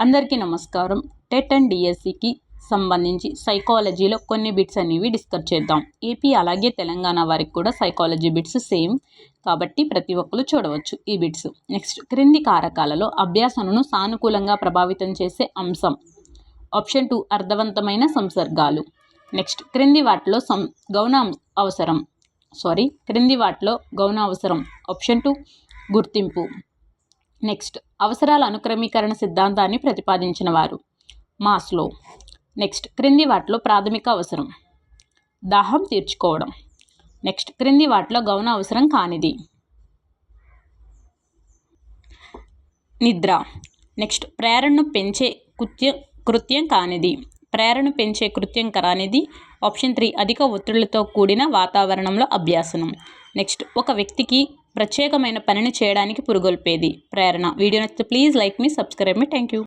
అందరికీ నమస్కారం. TET and డిఎస్సికి సంబంధించి సైకాలజీలో కొన్ని బిట్స్ అనేవి డిస్కస్ చేద్దాం. ఏపీ అలాగే తెలంగాణ వారికి కూడా సైకాలజీ బిట్స్ సేమ్ కాబట్టి ప్రతి ఒక్కరు చూడవచ్చు ఈ బిట్స్. నెక్స్ట్, క్రింది కారకాలలో అభ్యాసనను సానుకూలంగా ప్రభావితం చేసే అంశం. ఆప్షన్ 2 అర్థవంతమైన సంసర్గాలు. నెక్స్ట్, క్రింది వాటిలో గౌణ అవసరం. ఆప్షన్ 2 గుర్తింపు. నెక్స్ట్, అవసరాల అనుక్రమీకరణ సిద్ధాంతాన్ని ప్రతిపాదించిన వారు మాస్లో. నెక్స్ట్, క్రింది వాటిలో ప్రాథమిక అవసరం దాహం తీర్చుకోవడం. నెక్స్ట్, క్రింది వాటిలో గౌణ అవసరం కానిది నిద్ర. నెక్స్ట్, ప్రేరణను పెంచే కృత్యం కానిది ఆప్షన్ 3 అధిక ఒత్తిళ్లతో కూడిన వాతావరణంలో అభ్యాసనం. నెక్స్ట్, ఒక వ్యక్తికి ప్రత్యేకమైన పనిని చేయడానికి పురుగొల్పేది ప్రేరణ. వీడియో నచ్చితే please like me, subscribe me. Thank you.